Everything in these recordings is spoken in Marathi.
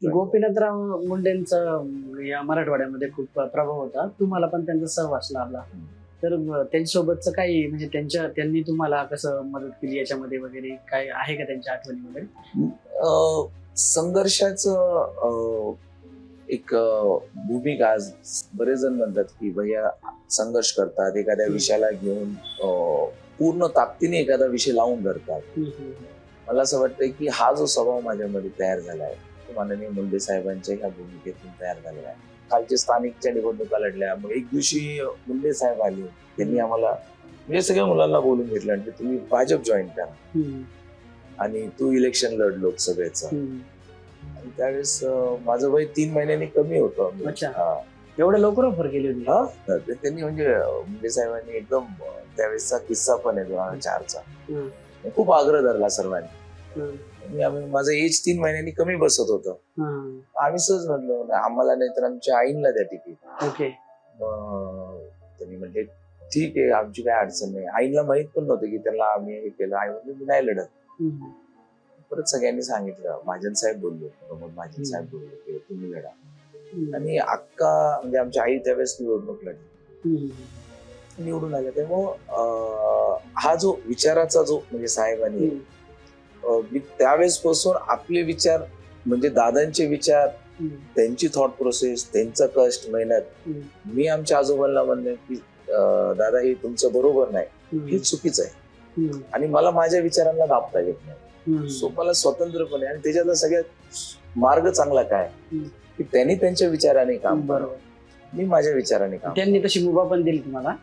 गोपीनाथराव मुंडेंचा या मराठवाड्यामध्ये खूप प्रभाव होता, तुम्हाला पण त्यांचा सहवास लाभला. तर त्यांच्यासोबतचं काही म्हणजे त्यांनी तुम्हाला कसं मदत केली याच्यामध्ये वगैरे काय आहे का त्यांच्या आठवणी वगैरे? संघर्षाचं एक भूमिका आज बरेच जण म्हणतात की भैया संघर्ष करतात, एखाद्या विषयाला घेऊन पूर्ण ताकदीने एखादा विषय लावून धरतात. मला असं वाटतंय की हा जो स्वभाव माझ्यामध्ये तयार झाला आहे तो माननीय मुंडे साहेबांच्या ह्या भूमिकेतून तयार झालेला आहे. कालच्या स्थानिकच्या निवडणुका लढल्या, मग एक दिवशी मुंडे साहेब आले, त्यांनी आम्हाला म्हणजे सगळ्या मुलांना बोलून घेतलं आणि तुम्ही भाजप जॉईन करा आणि तू इलेक्शन लढ लोकसभेचं. आणि त्यावेळेस माझं वय 3 महिन्यांनी कमी होतं. एवढ्या लवकर ऑफर केली होती? त्यांनी म्हणजे मुंडे साहेबांनी एकदम त्यावेळेसचा किस्सा पण आहे 2004चा, खूप आग्रह धरला सर्वांनी. माझं एज 3 महिन्यांनी कमी बसत होतं. आम्ही सहज म्हणलो आम्हाला नाही तर आमच्या आईला द्या तिकीट. त्यांनी म्हणजे ठीक आहे, आमची काय अडचण नाही. आईला माहित पण नव्हतं की त्याला आम्ही हे केलं. आई म्हणजे मी नाही लढत. परत सगळ्यांनी सांगितलं, महाजन साहेब बोलले, प्रमोद महाजन साहेब बोलले की तुम्ही लढा. आणि अक्का म्हणजे आमच्या आई त्यावेळेस निवडणूक लढली, निवडून आल्या. त्यामुळं हा जो विचाराचा जो म्हणजे साहेबांनी त्यावेळेस पासून आपले विचार म्हणजे दादांचे विचार, त्यांची थॉट प्रोसेस, त्यांचं कष्ट, मेहनत. मी आमच्या आजोबांना म्हणलं की दादा हे तुमचं बरोबर नाही, हे चुकीचं आहे आणि मला माझ्या विचारांना दाबता येत नाही. सो मला स्वतंत्रपणे आणि त्याच्यातला सगळ्यात मार्ग चांगला काय की त्यांनी त्यांच्या विचाराने काम करावं, मी माझ्या विचाराने काम. त्यांनी तशी मुभा पण दिली तुम्हाला?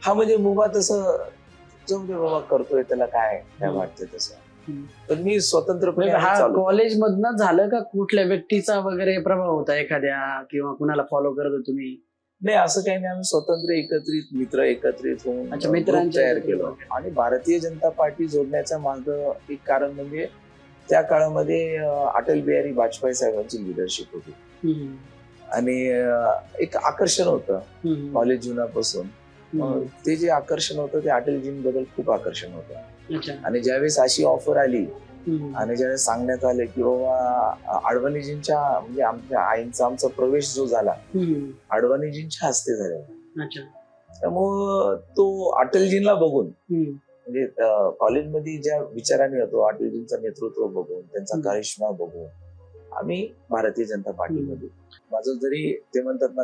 हा म्हणजे मुभा तसं जाऊ दे बाबा, करतोय त्याला काय वाटतंय तसं. तर मी स्वतंत्रपणे कॉलेज मधनं झालं का कुठल्या व्यक्तीचा वगैरे प्रभाव होता एखाद्या किंवा कुणाला फॉलो करत होतो तुम्ही? नाही, असं काही नाही. आम्ही स्वतंत्र एकत्रित मित्र एकत्रित होऊन मित्रांच्या तयार केलं. आणि भारतीय जनता पार्टी जोडण्याचा माझं एक कारण म्हणजे त्या काळामध्ये अटल बिहारी वाजपेयी साहेबांची लिडरशिप होती आणि एक आकर्षण होतं कॉलेज जीवनापासून. ते जे आकर्षण होतं ते अटलजींबद्दल खूप आकर्षण होतं. आणि ज्यावेळेस अशी ऑफर आली आणि ज्यावेळेस सांगण्यात आलं की बाबा अडवाणीजींच्या म्हणजे आमच्या आईंचा आमचा प्रवेश जो झाला अडवाणीजींच्या हस्ते झाला. त्यामुळं तो अटलजींना बघून म्हणजे कॉलेजमध्ये ज्या विचाराने होतो, अटलजींचं नेतृत्व बघून, त्यांचा करिश्मा बघून आम्ही भारतीय जनता पार्टीमध्ये. माझं जरी ते म्हणतात ना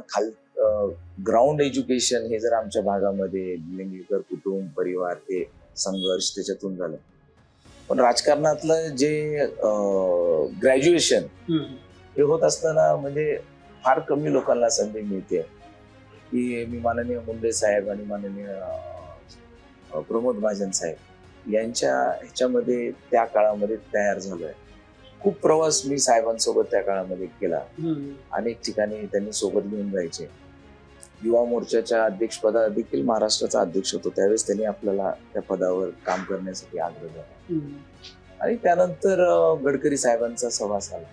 ग्राउंड एज्युकेशन हे जर आमच्या भागामध्ये लिंगीकर कुटुंब परिवार ते संघर्ष त्याच्यातून झालं, पण राजकारणातलं जे ग्रॅज्युएशन हे होत असताना म्हणजे फार कमी लोकांना संधी मिळते की मी माननीय मुंडे साहेब आणि माननीय प्रमोद महाजन साहेब यांच्या ह्याच्यामध्ये त्या काळामध्ये तयार झालोय. खूप प्रवास मी साहेबांसोबत त्या काळामध्ये केला. अनेक ठिकाणी त्यांनी सोबत घेऊन जायचे. युवा मोर्चाच्या अध्यक्षपदा देखील महाराष्ट्राचा अध्यक्ष होतो, त्यावेळेस त्यांनी आपल्याला त्या पदावर काम करण्यासाठी आग्रह केला. आणि त्यानंतर गडकरी साहेबांचा सहवास आला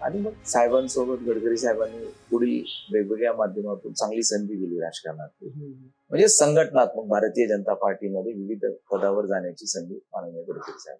आणि मग साहेबांसोबत गडकरी साहेबांनी पुढील वेगवेगळ्या माध्यमातून चांगली संधी दिली राजकारणात. म्हणजे संघटनात्मक भारतीय जनता पार्टीमध्ये विविध पदावर जाण्याची संधी माननीय गडकरी साहेब.